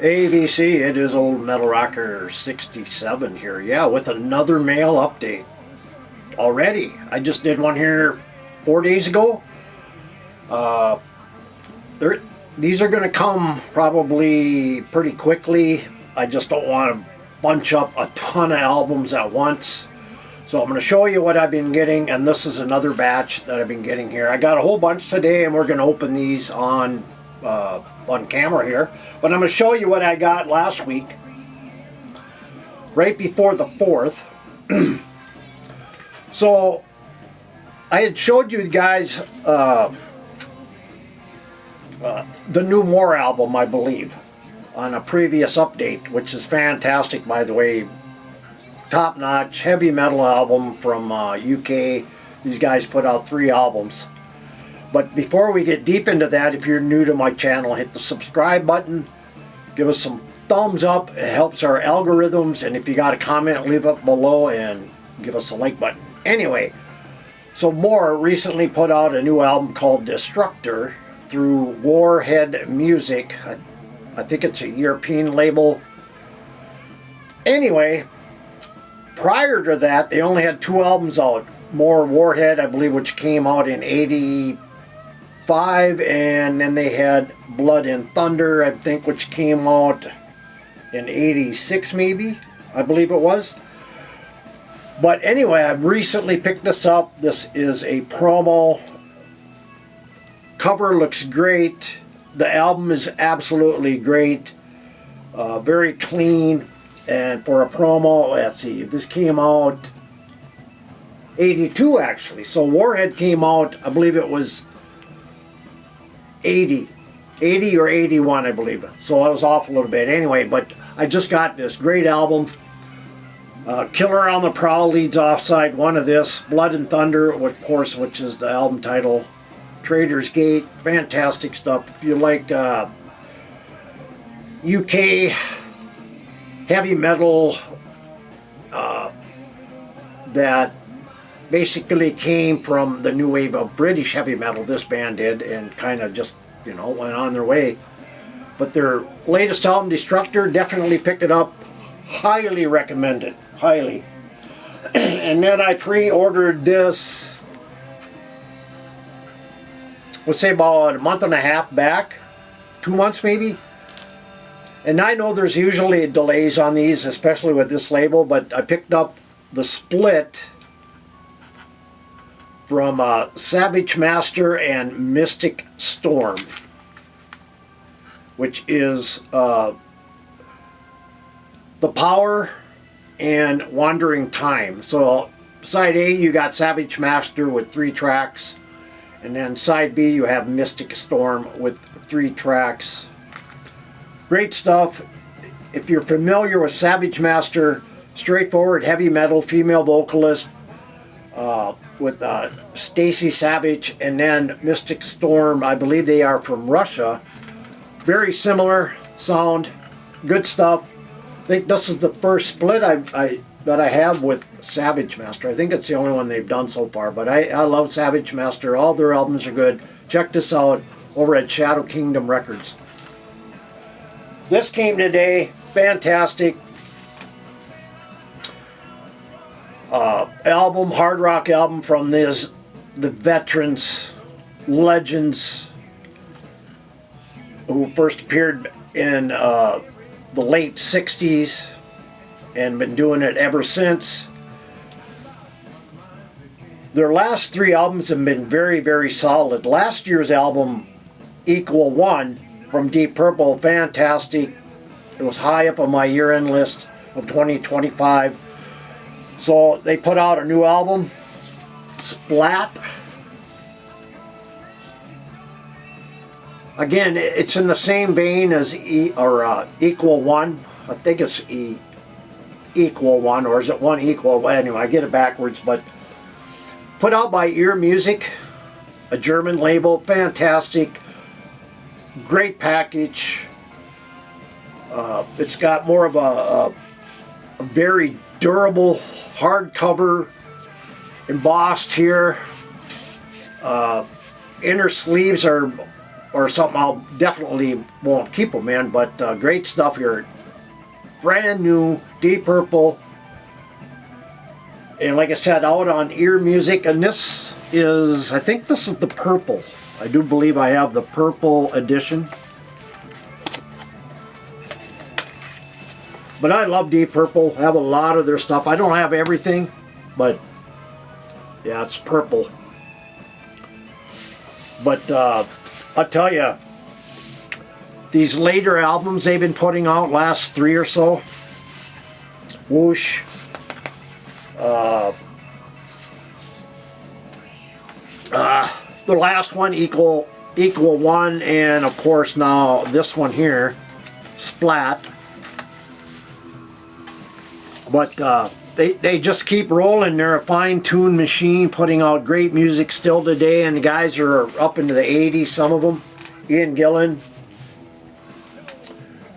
ABC, it is old Metal Rocker 67 here. Yeah, with another mail update already. I just did one here 4 days ago. These are going to come probably pretty quickly. I just don't want to bunch up a ton of albums at once. So I'm going to show you what I've been getting, and this is another batch that I've been getting here. I got a whole bunch today, and we're going to open these on camera here. But I'm going to show you what I got last week, right before the 4th. So I had showed you guys the new More album, I believe, on a previous update, which is fantastic, by the way. Top-notch heavy metal album from UK. These guys put out 3 albums. But before we get deep into that, if you're new to my channel, hit the subscribe button. Give us some thumbs up. It helps our algorithms. And if you got a comment, leave it below and give us a like button. Anyway, so More recently put out a new album called Destructor through Warhead Music. I think it's a European label. Anyway, prior to that, they only had 2 albums out. More Warhead, I believe, which came out in '85, and then they had Blood and Thunder, I think, which came out in '86, maybe, I believe it was. But anyway, I've recently picked this up. This is a promo. Cover looks great. The album is absolutely great. Very clean. And for a promo, let's see, this came out '82 actually. So Warhead came out, I believe it was 80 or '81, I believe. So I was off a little bit anyway, but I just got this great album. Killer on the Prowl leads off side 1 of this. Blood and Thunder, of course, which is the album title. Trader's Gate, fantastic stuff. If you like UK heavy metal that basically came from the new wave of British heavy metal, this band did, and kind of just, you know, went on their way. But their latest album, Destructor, definitely picked it up. Highly recommend it. Highly. And then I pre-ordered this, let's say about a month and a half back, 2 months maybe. And I know there's usually delays on these, especially with this label, but I picked up the split from Savage Master and Mystic Storm, which is The Power and Wandering Time. So side A, you got Savage Master with 3 tracks, and then side B, you have Mystic Storm with 3 tracks. Great stuff. If you're familiar with Savage Master, straightforward heavy metal, female vocalist with Stacy Savage, and then Mystic Storm, I believe they are from Russia. Very similar sound, good stuff. I think this is the first split that I have with Savage Master. I think it's the only one they've done so far, but I love Savage Master. All their albums are good. Check this out over at Shadow Kingdom Records. This came today, fantastic album, hard rock album from the veterans, legends who first appeared in the late '60s and been doing it ever since. Their last 3 albums have been very, very solid. Last year's album, Equal One, from Deep Purple, fantastic. It was high up on my year-end list of 2025. So they put out a new album, Splat. Again, it's in the same vein as Equal One. I think it's Equal One, or is it One Equal? Well, anyway, I get it backwards, but put out by Ear Music, a German label, fantastic. Great package. It's got more of a very durable hardcover, embossed here. Inner sleeves are or something I'll definitely won't keep them in, but great stuff here. Brand new Deep Purple. And like I said, out on Ear Music, and this is, I think this is the purple. I do believe I have the purple edition. But I love Deep Purple. I have a lot of their stuff. I don't have everything, but yeah, it's purple. But I'll tell you, these later albums they've been putting out, last 3 or so, Whoosh, the last one, Equal One, and of course now this one here, Splat. But they just keep rolling. They're a fine-tuned machine, putting out great music still today, and the guys are up into the 80s, some of them. Ian Gillan.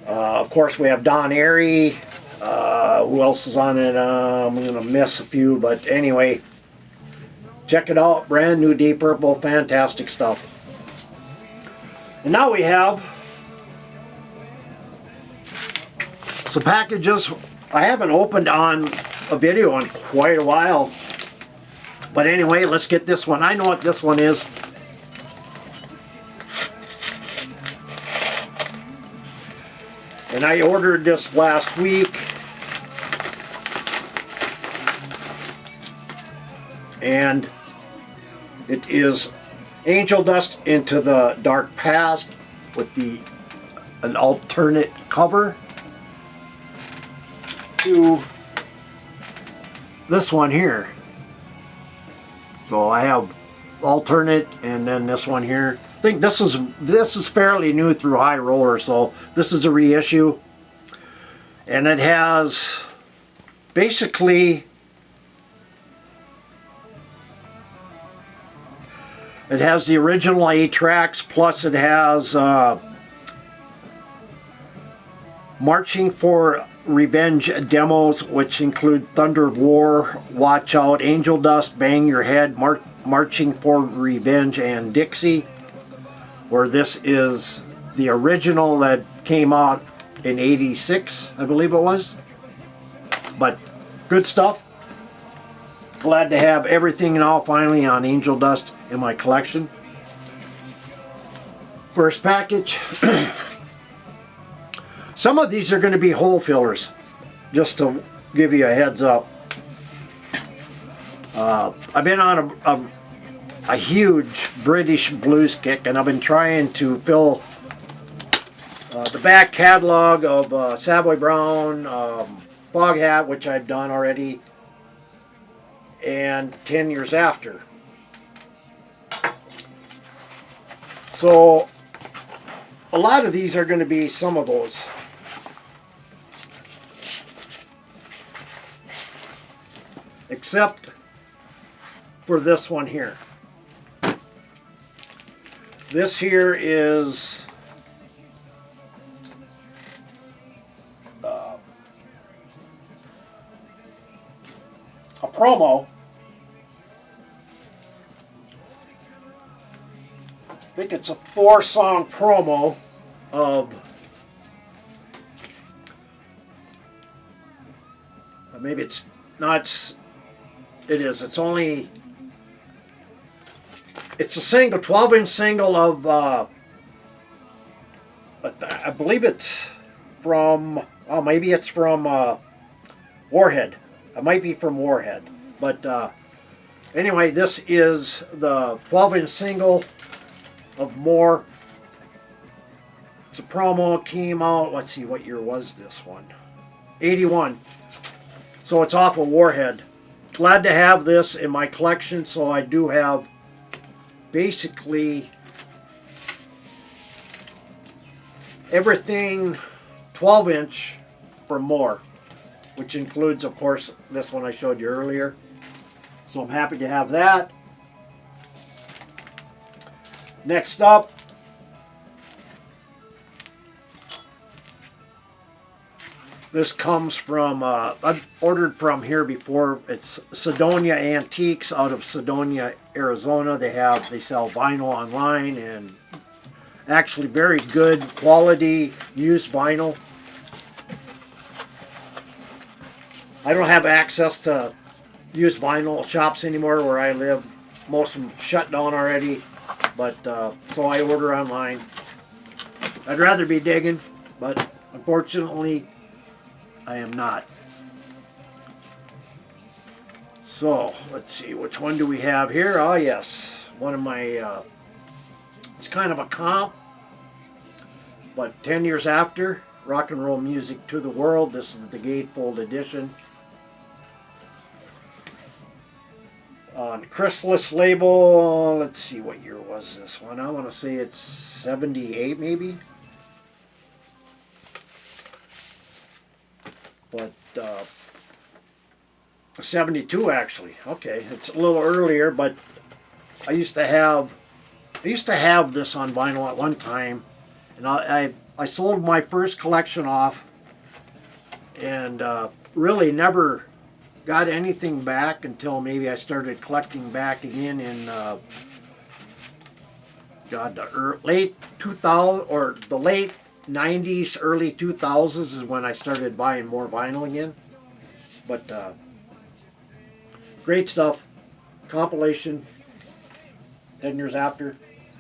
Of course, we have Don Airy. Who else is on it? I'm going to miss a few, but anyway, check it out. Brand new Deep Purple, fantastic stuff. And now we have some packages I haven't opened on a video in quite a while. But anyway, let's get this one. I know what this one is. And I ordered this last week. And it is Angel Dust Into the Dark Past with an alternate cover to this one here. So I have alternate and then this one here. I think this is fairly new through High Roller, so this is a reissue. And it has basically, it has the original 8 tracks, plus it has Marching for Revenge demos, which include Thunder War, Watch Out, Angel Dust, Bang Your Head, Marching for Revenge, and Dixie. Where this is the original that came out in '86, I believe it was. But good stuff. Glad to have everything now finally on Angel Dust in my collection. First package. Some of these are going to be hole fillers, just to give you a heads up. I've been on a huge British blues kick, and I've been trying to fill the back catalog of Savoy Brown, Foghat, which I've done already, and 10 Years After. So a lot of these are going to be some of those. Except for this one here. This here is a promo. I think it's a 4-song promo of maybe it's not. It is. It's only. It's a single, 12-inch single of. I believe it's from. Oh, maybe it's from Warhead. It might be from Warhead, but anyway, this is the 12-inch single of More. It's a promo. Came out. Let's see, what year was this one? 81. So it's off of Warhead. Glad to have this in my collection, so I do have basically everything 12-inch from More, which includes, of course, this one I showed you earlier. So I'm happy to have that. Next up, this comes from, I've ordered from here before. It's Sedonia Antiques out of Sedonia, Arizona. They sell vinyl online and Actually very good quality used vinyl. I don't have access to used vinyl shops anymore where I live. Most of them shut down already, but so I order online. I'd rather be digging, but unfortunately I am not. So let's see, which one do we have here? Oh yes, one of my, it's kind of a comp, but 10 years after, Rock and Roll Music to the World. This is the gatefold edition. On the Chrysalis label, let's see, what year was this one? I want to say it's 78 maybe. But 72 actually. Okay, it's a little earlier, but I used to have this on vinyl at one time, and I sold my first collection off, and really never got anything back until maybe I started collecting back again in the late 2000 or the late 90s, early 2000s is when I started buying more vinyl again. But great stuff. Compilation. 10 years after.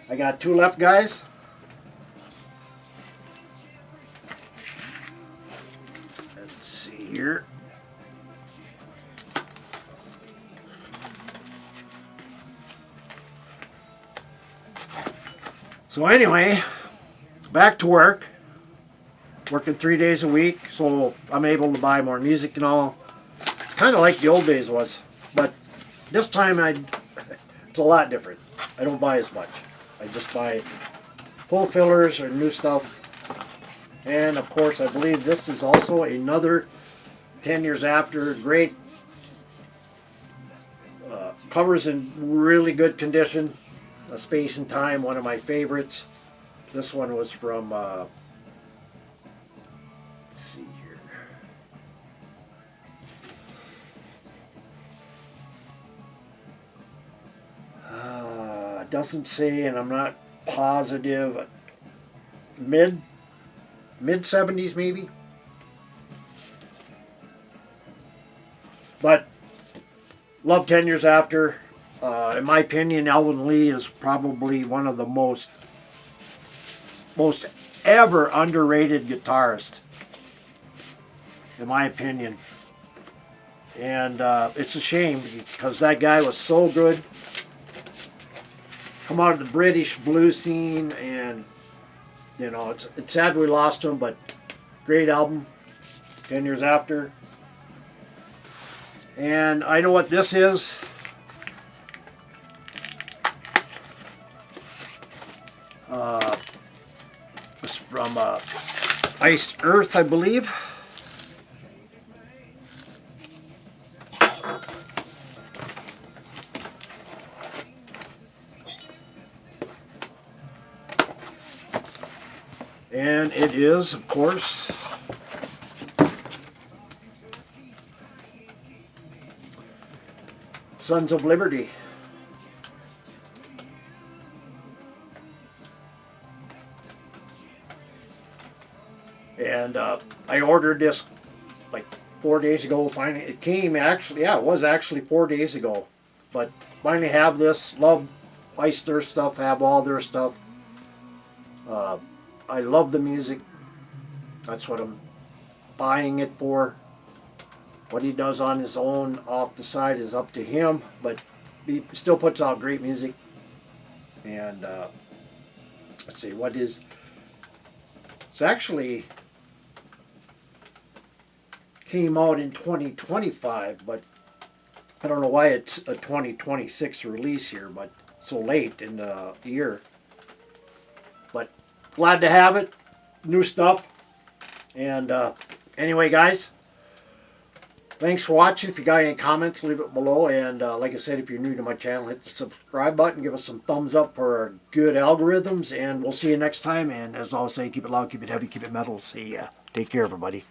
I got two left, guys. Let's see here. So anyway, back to work. Working 3 days a week, so I'm able to buy more music and all. It's kind of like the old days was, but this time it's a lot different. I don't buy as much. I just buy full fillers or new stuff. And of course, I believe this is also another 10 years after. Great covers in really good condition. A Space and Time, one of my favorites. This one was from let's see here. It doesn't say, and I'm not positive. Mid 70s maybe. But love 10 years after. In my opinion, Alvin Lee is probably one of the most ever underrated guitarist, in my opinion. And it's a shame because that guy was so good. Come out of the British blues scene, and you know, it's sad we lost him, but great album. 10 years after. And I know what this is. It's from Iced Earth, I believe. And it is, of course, Sons of Liberty. And I ordered this like 4 days ago. Finally, it came actually, yeah, it was actually 4 days ago. But finally have this. Love Iced Earth stuff, have all their stuff. I love the music. That's what I'm buying it for. What he does on his own off the side is up to him, but he still puts out great music. And let's see, what is... It's actually came out in 2025, but I don't know why it's a 2026 release here, but so late in the year. But glad to have it. New stuff. And anyway, guys, thanks for watching. If you got any comments, leave it below. And like I said, if you're new to my channel, hit the subscribe button. Give us some thumbs up for our good algorithms. And we'll see you next time. And as I always say, keep it loud, keep it heavy, keep it metal. See ya. Take care, everybody.